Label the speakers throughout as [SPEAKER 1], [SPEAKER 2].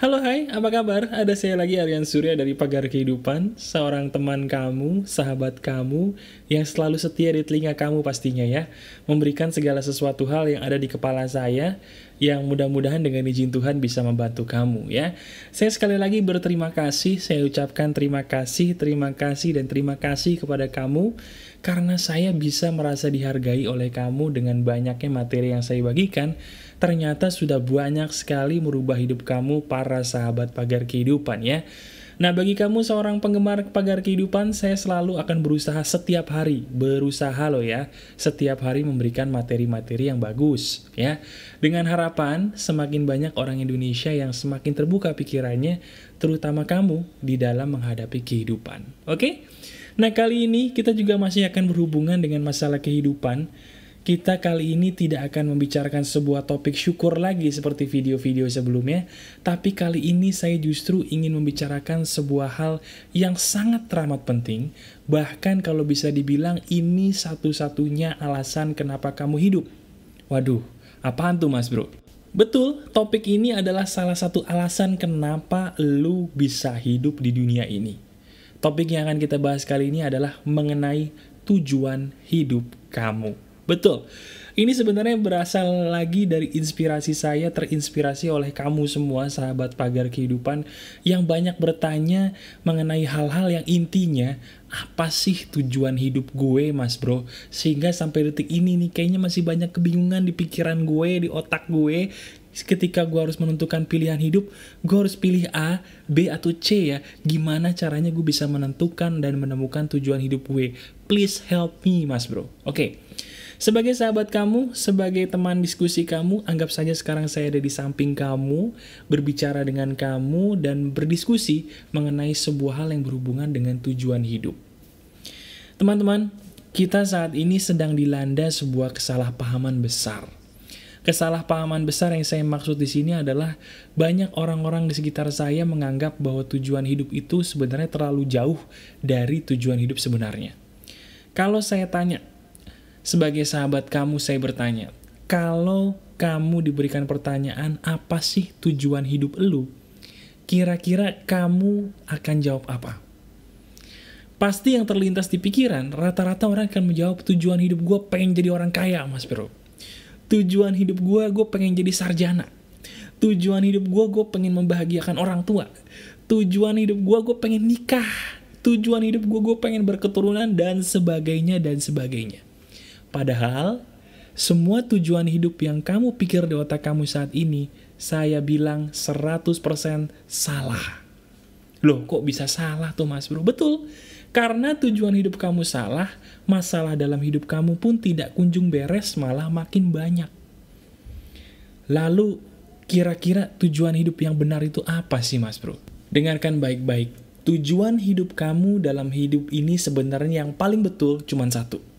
[SPEAKER 1] Halo hai, apa kabar? Ada saya lagi Aryan Surya dari Pagar Kehidupan, seorang teman kamu, sahabat kamu, yang selalu setia di telinga kamu pastinya ya, memberikan segala sesuatu hal yang ada di kepala saya, yang mudah-mudahan dengan izin Tuhan bisa membantu kamu ya. Saya sekali lagi berterima kasih, saya ucapkan terima kasih, dan terima kasih kepada kamu, karena saya bisa merasa dihargai oleh kamu dengan banyaknya materi yang saya bagikan. Ternyata sudah banyak sekali merubah hidup kamu para sahabat Pagar Kehidupan ya. Nah, bagi kamu seorang penggemar Pagar Kehidupan, saya selalu akan berusaha setiap hari, setiap hari memberikan materi-materi yang bagus ya. Dengan harapan semakin banyak orang Indonesia yang semakin terbuka pikirannya, terutama kamu di dalam menghadapi kehidupan. Oke? Nah, kali ini kita juga masih akan berhubungan dengan masalah kehidupan. Kita kali ini tidak akan membicarakan sebuah topik syukur lagi seperti video-video sebelumnya, tapi kali ini saya justru ingin membicarakan sebuah hal yang sangat teramat penting, bahkan kalau bisa dibilang ini satu-satunya alasan kenapa kamu hidup. Waduh, apaan tuh mas bro? Betul, topik ini adalah salah satu alasan kenapa lu bisa hidup di dunia ini. Topik yang akan kita bahas kali ini adalah mengenai tujuan hidup kamu. Betul, ini sebenarnya berasal lagi dari inspirasi saya, terinspirasi oleh kamu semua sahabat Pagar Kehidupan yang banyak bertanya mengenai hal-hal yang intinya, apa sih tujuan hidup gue mas bro? Sehingga sampai detik ini nih kayaknya masih banyak kebingungan di pikiran gue, di otak gue. Ketika gue harus menentukan pilihan hidup, gue harus pilih A, B, atau C ya. Gimana caranya gue bisa menentukan dan menemukan tujuan hidup gue? Please help me mas bro. Oke. Sebagai sahabat kamu, sebagai teman diskusi kamu, anggap saja sekarang saya ada di samping kamu, berbicara dengan kamu, dan berdiskusi mengenai sebuah hal yang berhubungan dengan tujuan hidup. Teman-teman, kita saat ini sedang dilanda sebuah kesalahpahaman besar. Kesalahpahaman besar yang saya maksud di sini adalah banyak orang-orang di sekitar saya menganggap bahwa tujuan hidup itu sebenarnya terlalu jauh dari tujuan hidup sebenarnya. Kalau saya tanya, sebagai sahabat kamu, saya bertanya, kalau kamu diberikan pertanyaan, apa sih tujuan hidup lu? Kira-kira kamu akan jawab apa? Pasti yang terlintas di pikiran, rata-rata orang akan menjawab, tujuan hidup gue pengen jadi orang kaya, mas bro. Tujuan hidup gue pengen jadi sarjana. Tujuan hidup gue pengen membahagiakan orang tua. Tujuan hidup gue pengen nikah. Tujuan hidup gue pengen berketurunan, dan sebagainya, dan sebagainya. Padahal, semua tujuan hidup yang kamu pikir di otak kamu saat ini, saya bilang 100% salah. Loh, kok bisa salah tuh mas bro? Betul, karena tujuan hidup kamu salah, masalah dalam hidup kamu pun tidak kunjung beres, malah makin banyak. Lalu, kira-kira tujuan hidup yang benar itu apa sih mas bro? Dengarkan baik-baik, tujuan hidup kamu dalam hidup ini sebenarnya yang paling betul cuma satu.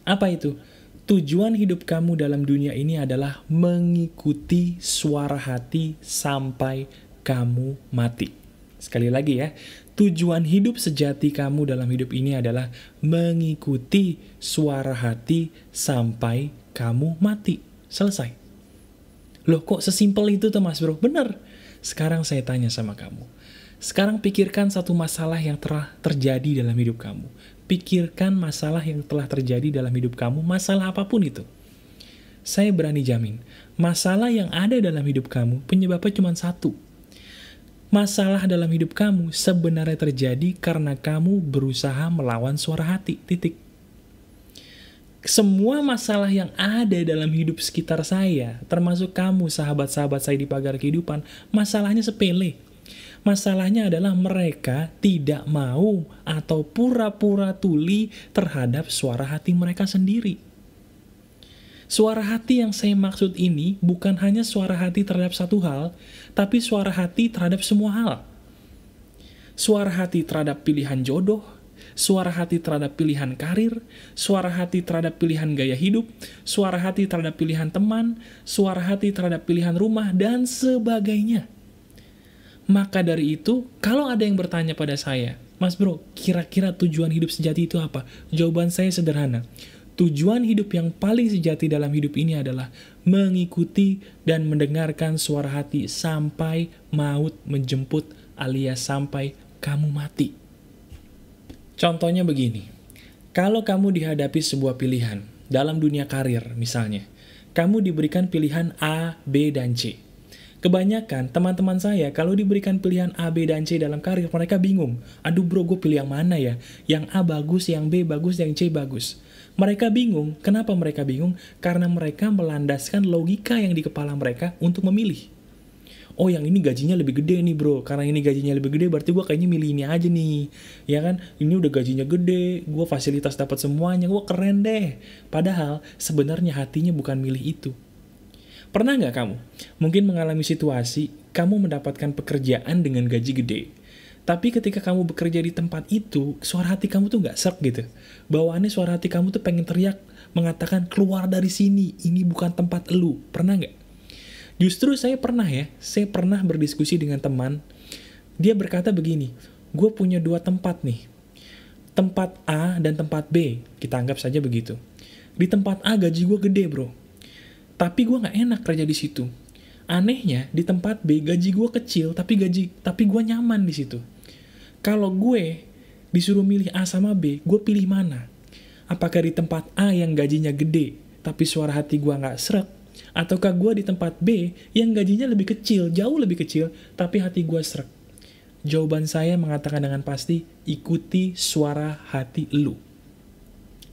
[SPEAKER 1] Apa itu? Tujuan hidup kamu dalam dunia ini adalah mengikuti suara hati sampai kamu mati. Sekali lagi ya, tujuan hidup sejati kamu dalam hidup ini adalah mengikuti suara hati sampai kamu mati. Selesai. Loh, kok sesimpel itu tuh mas bro? Bener. Sekarang saya tanya sama kamu. Sekarang pikirkan satu masalah yang telah terjadi dalam hidup kamu. Pikirkan masalah yang telah terjadi dalam hidup kamu, masalah apapun itu. Saya berani jamin, masalah yang ada dalam hidup kamu, penyebabnya cuma satu. Masalah dalam hidup kamu sebenarnya terjadi karena kamu berusaha melawan suara hati, titik. Semua masalah yang ada dalam hidup sekitar saya, termasuk kamu, sahabat-sahabat saya di Pagar Kehidupan, masalahnya sepele. Masalahnya adalah mereka tidak mau atau pura-pura tuli terhadap suara hati mereka sendiri. Suara hati yang saya maksud ini bukan hanya suara hati terhadap satu hal, tapi suara hati terhadap semua hal. Suara hati terhadap pilihan jodoh, suara hati terhadap pilihan karir, suara hati terhadap pilihan gaya hidup, suara hati terhadap pilihan teman, suara hati terhadap pilihan rumah, dan sebagainya. Maka dari itu, kalau ada yang bertanya pada saya, mas bro, kira-kira tujuan hidup sejati itu apa? Jawaban saya sederhana. Tujuan hidup yang paling sejati dalam hidup ini adalah mengikuti dan mendengarkan suara hati sampai maut menjemput alias sampai kamu mati. Contohnya begini, kalau kamu dihadapi sebuah pilihan dalam dunia karir misalnya, kamu diberikan pilihan A, B, dan C. Kebanyakan teman-teman saya kalau diberikan pilihan A, B, dan C dalam karir, mereka bingung. Aduh bro, gue pilih yang mana ya? Yang A bagus, yang B bagus, yang C bagus. Mereka bingung. Kenapa mereka bingung? Karena mereka melandaskan logika yang di kepala mereka untuk memilih. Oh yang ini gajinya lebih gede nih bro, karena ini gajinya lebih gede berarti gue kayaknya milih ini aja nih. Ya kan, ini udah gajinya gede, gue fasilitas dapat semuanya, gue keren deh. Padahal sebenarnya hatinya bukan milih itu. Pernah nggak kamu mungkin mengalami situasi kamu mendapatkan pekerjaan dengan gaji gede, tapi ketika kamu bekerja di tempat itu, suara hati kamu tuh nggak serk gitu. Bawaannya suara hati kamu tuh pengen teriak, mengatakan keluar dari sini, ini bukan tempat elu. Pernah nggak? Justru saya pernah berdiskusi dengan teman, dia berkata begini, gue punya 2 tempat nih, tempat A dan tempat B, kita anggap saja begitu. Di tempat A gaji gue gede bro, tapi gue nggak enak kerja di situ. Anehnya di tempat B gaji gue kecil, tapi gue nyaman di situ. Kalau gue disuruh milih A sama B, gue pilih mana? Apakah di tempat A yang gajinya gede, tapi suara hati gue nggak srek? Ataukah gue di tempat B yang gajinya lebih kecil, jauh lebih kecil, tapi hati gue srek? Jawaban saya mengatakan dengan pasti, ikuti suara hati lu.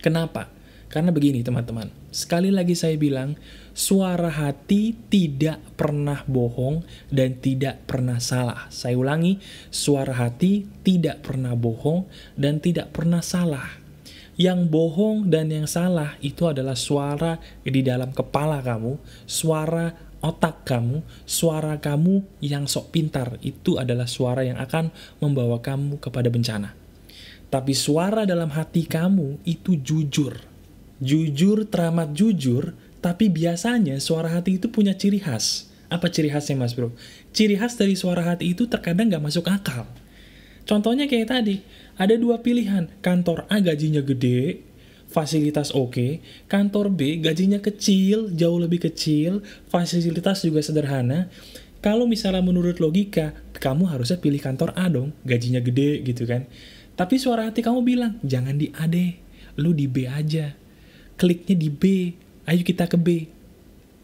[SPEAKER 1] Kenapa? Karena begini teman-teman, sekali lagi saya bilang, suara hati tidak pernah bohong dan tidak pernah salah. Saya ulangi, suara hati tidak pernah bohong dan tidak pernah salah. Yang bohong dan yang salah itu adalah suara di dalam kepala kamu, suara otak kamu, suara kamu yang sok pintar. Itu adalah suara yang akan membawa kamu kepada bencana. Tapi suara dalam hati kamu itu jujur. Jujur teramat jujur, tapi biasanya suara hati itu punya ciri khas. Apa ciri khasnya mas bro? Ciri khas dari suara hati itu terkadang gak masuk akal. Contohnya kayak tadi, ada 2 pilihan, kantor A gajinya gede, fasilitas oke, kantor B gajinya kecil, jauh lebih kecil, fasilitas juga sederhana. Kalau misalnya menurut logika, kamu harusnya pilih kantor A dong, gajinya gede gitu kan. Tapi suara hati kamu bilang, jangan di A deh, lu di B aja. Kliknya di B, ayo kita ke B.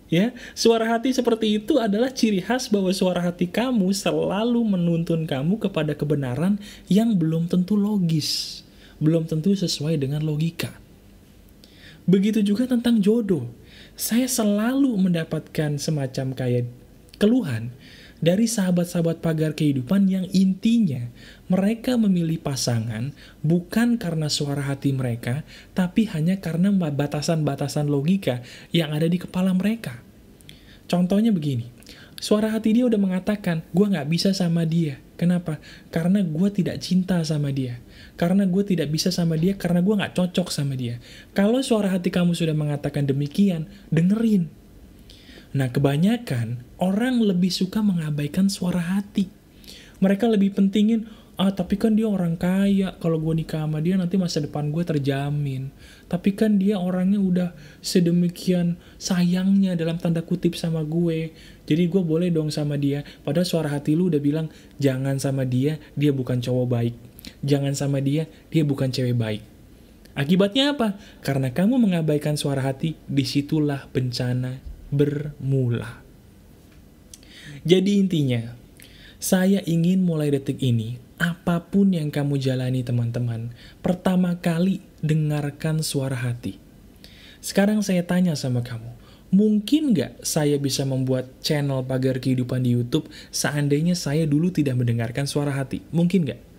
[SPEAKER 1] Ya, suara hati seperti itu adalah ciri khas bahwa suara hati kamu selalu menuntun kamu kepada kebenaran yang belum tentu logis, belum tentu sesuai dengan logika. Begitu juga tentang jodoh. Saya selalu mendapatkan semacam kayak keluhan dari sahabat-sahabat pagar kehidupan yang intinya mereka memilih pasangan bukan karena suara hati mereka, tapi hanya karena batasan-batasan logika yang ada di kepala mereka. Contohnya begini, suara hati dia udah mengatakan, gue gak bisa sama dia. Kenapa? Karena gue tidak cinta sama dia. Karena gue tidak bisa sama dia, karena gue gak cocok sama dia. Kalau suara hati kamu sudah mengatakan demikian, dengerin. Nah, kebanyakan orang lebih suka mengabaikan suara hati. Mereka lebih pentingin, tapi kan dia orang kaya, kalau gue nikah sama dia nanti masa depan gue terjamin. Tapi kan dia orangnya udah sedemikian sayangnya dalam tanda kutip sama gue, jadi gue boleh dong sama dia. Padahal suara hati lu udah bilang, jangan sama dia, dia bukan cowok baik. Jangan sama dia, dia bukan cewek baik. Akibatnya apa? Karena kamu mengabaikan suara hati, disitulah bencana bermula. Jadi intinya, saya ingin mulai detik ini, apapun yang kamu jalani teman-teman, pertama kali dengarkan suara hati. Sekarang saya tanya sama kamu, mungkin nggak saya bisa membuat channel Pagar Kehidupan di YouTube seandainya saya dulu tidak mendengarkan suara hati? Mungkin nggak?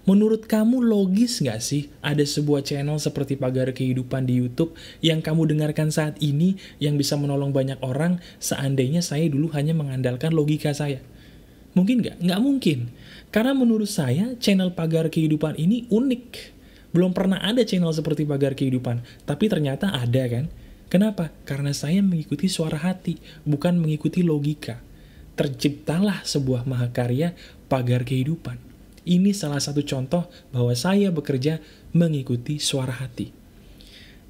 [SPEAKER 1] Menurut kamu logis nggak sih ada sebuah channel seperti Pagar Kehidupan di YouTube yang kamu dengarkan saat ini yang bisa menolong banyak orang seandainya saya dulu hanya mengandalkan logika saya? Mungkin nggak? Nggak mungkin. Karena menurut saya channel Pagar Kehidupan ini unik. Belum pernah ada channel seperti Pagar Kehidupan, tapi ternyata ada kan? Kenapa? Karena saya mengikuti suara hati, bukan mengikuti logika. Terciptalah sebuah mahakarya Pagar Kehidupan. Ini salah satu contoh bahwa saya bekerja mengikuti suara hati.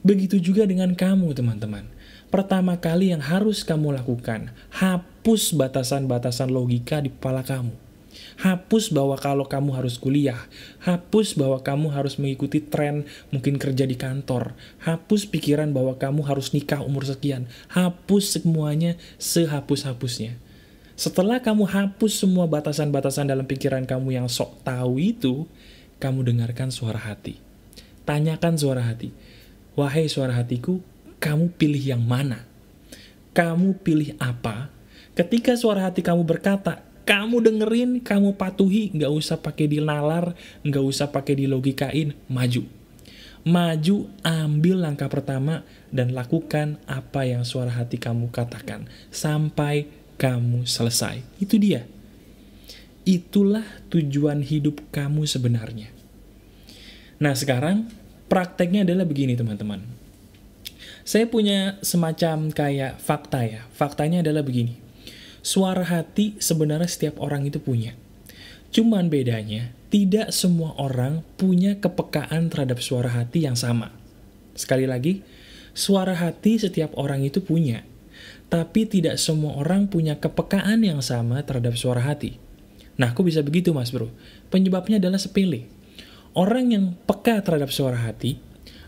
[SPEAKER 1] Begitu juga dengan kamu, teman-teman. Pertama kali yang harus kamu lakukan, hapus batasan-batasan logika di kepala kamu. Hapus bahwa kalau kamu harus kuliah, hapus bahwa kamu harus mengikuti tren mungkin kerja di kantor, hapus pikiran bahwa kamu harus nikah umur sekian, hapus semuanya sehapus-hapusnya. Setelah kamu hapus semua batasan-batasan dalam pikiran kamu yang sok tahu itu, kamu dengarkan suara hati. Tanyakan suara hati, wahai suara hatiku, kamu pilih yang mana? Kamu pilih apa? Ketika suara hati kamu berkata, kamu dengerin, kamu patuhi, nggak usah pakai dinalar, nggak usah pakai dilogikain, maju. Maju, ambil langkah pertama, dan lakukan apa yang suara hati kamu katakan. Sampai kamu selesai. Itu dia. Itulah tujuan hidup kamu sebenarnya. Nah sekarang, prakteknya adalah begini teman-teman. Saya punya semacam kayak fakta ya. Faktanya adalah begini. Suara hati sebenarnya setiap orang itu punya. Cuman bedanya, tidak semua orang punya kepekaan terhadap suara hati yang sama. Sekali lagi, suara hati setiap orang itu punya. Tapi tidak semua orang punya kepekaan yang sama terhadap suara hati. Nah, kok bisa begitu mas bro? Penyebabnya adalah sepele. Orang yang peka terhadap suara hati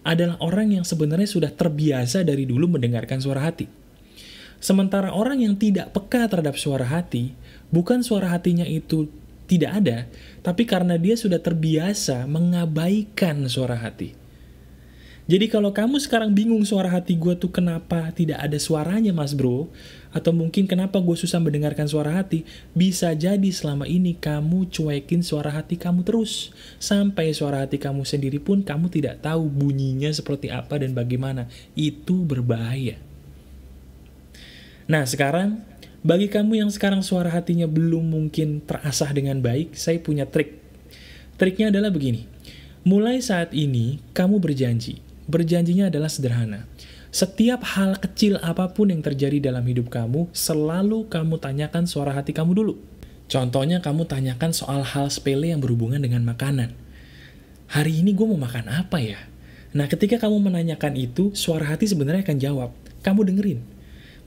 [SPEAKER 1] adalah orang yang sebenarnya sudah terbiasa dari dulu mendengarkan suara hati. Sementara orang yang tidak peka terhadap suara hati, bukan suara hatinya itu tidak ada, tapi karena dia sudah terbiasa mengabaikan suara hati. Jadi kalau kamu sekarang bingung suara hati gue tuh kenapa tidak ada suaranya mas bro, atau mungkin kenapa gue susah mendengarkan suara hati, bisa jadi selama ini kamu cuekin suara hati kamu terus. Sampai suara hati kamu sendiri pun kamu tidak tahu bunyinya seperti apa dan bagaimana. Itu berbahaya. Nah sekarang, bagi kamu yang sekarang suara hatinya belum mungkin terasah dengan baik, saya punya trik. Triknya adalah begini. Mulai saat ini, kamu berjanji. Berjanjinya adalah sederhana. Setiap hal kecil apapun yang terjadi dalam hidup kamu, selalu kamu tanyakan suara hati kamu dulu. Contohnya kamu tanyakan soal hal sepele yang berhubungan dengan makanan. Hari ini gue mau makan apa ya? Nah ketika kamu menanyakan itu, suara hati sebenarnya akan jawab. Kamu dengerin.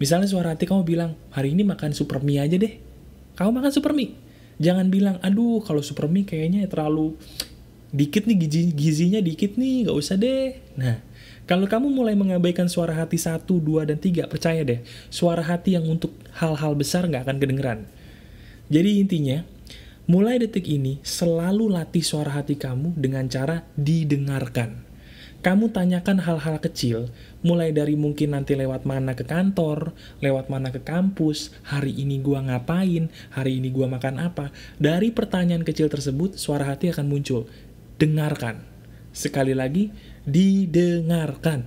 [SPEAKER 1] Misalnya suara hati kamu bilang, hari ini makan super mie aja deh. Kamu makan super mie. Jangan bilang, aduh kalau super mie kayaknya terlalu dikit nih, gizinya dikit nih, gak usah deh. Nah, kalau kamu mulai mengabaikan suara hati 1, 2, dan 3, percaya deh, suara hati yang untuk hal-hal besar gak akan kedengeran. Jadi intinya, mulai detik ini, selalu latih suara hati kamu dengan cara didengarkan. Kamu tanyakan hal-hal kecil, mulai dari mungkin nanti lewat mana ke kantor, lewat mana ke kampus, hari ini gua ngapain, hari ini gua makan apa. Dari pertanyaan kecil tersebut, suara hati akan muncul. Dengarkan. Sekali lagi, didengarkan.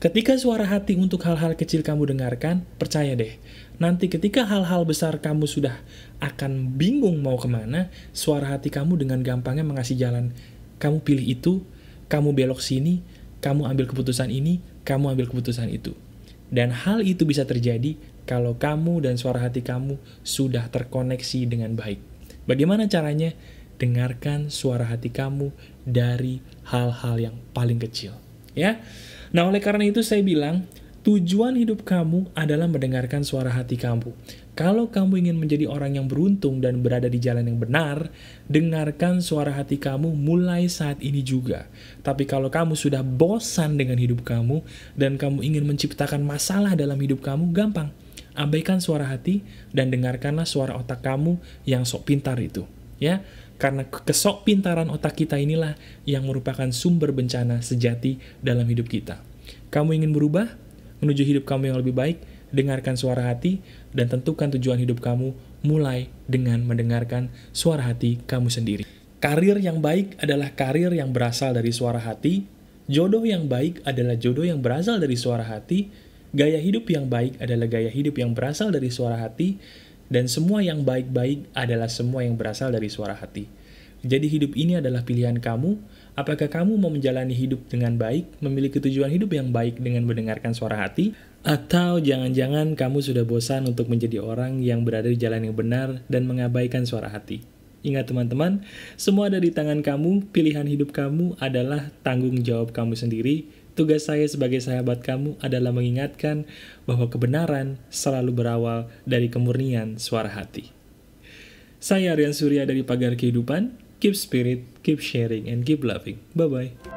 [SPEAKER 1] Ketika suara hati untuk hal-hal kecil kamu dengarkan, percaya deh, nanti ketika hal-hal besar kamu sudah akan bingung mau kemana, suara hati kamu dengan gampangnya mengasih jalan. Kamu pilih itu, kamu belok sini, kamu ambil keputusan ini, kamu ambil keputusan itu. Dan hal itu bisa terjadi kalau kamu dan suara hati kamu sudah terkoneksi dengan baik. Bagaimana caranya? Dengarkan suara hati kamu dari hal-hal yang paling kecil. Ya. Nah, oleh karena itu saya bilang, tujuan hidup kamu adalah mendengarkan suara hati kamu. Kalau kamu ingin menjadi orang yang beruntung dan berada di jalan yang benar, dengarkan suara hati kamu mulai saat ini juga. Tapi kalau kamu sudah bosan dengan hidup kamu, dan kamu ingin menciptakan masalah dalam hidup kamu, gampang. Abaikan suara hati, dan dengarkanlah suara otak kamu yang sok pintar itu. Ya, karena kesok pintaran otak kita inilah yang merupakan sumber bencana sejati dalam hidup kita. Kamu ingin berubah, menuju hidup kamu yang lebih baik, dengarkan suara hati, dan tentukan tujuan hidup kamu mulai dengan mendengarkan suara hati kamu sendiri. Karir yang baik adalah karir yang berasal dari suara hati, jodoh yang baik adalah jodoh yang berasal dari suara hati, gaya hidup yang baik adalah gaya hidup yang berasal dari suara hati, dan semua yang baik-baik adalah semua yang berasal dari suara hati. Jadi hidup ini adalah pilihan kamu. Apakah kamu mau menjalani hidup dengan baik, memiliki tujuan hidup yang baik dengan mendengarkan suara hati? Atau jangan-jangan kamu sudah bosan untuk menjadi orang yang berada di jalan yang benar dan mengabaikan suara hati? Ingat teman-teman, semua ada di tangan kamu, pilihan hidup kamu adalah tanggung jawab kamu sendiri, Tugas saya sebagai sahabat kamu adalah mengingatkan bahwa kebenaran selalu berawal dari kemurnian suara hati. Saya Aryan Surya dari Pagar Kehidupan. Keep spirit, keep sharing, and keep loving. Bye-bye.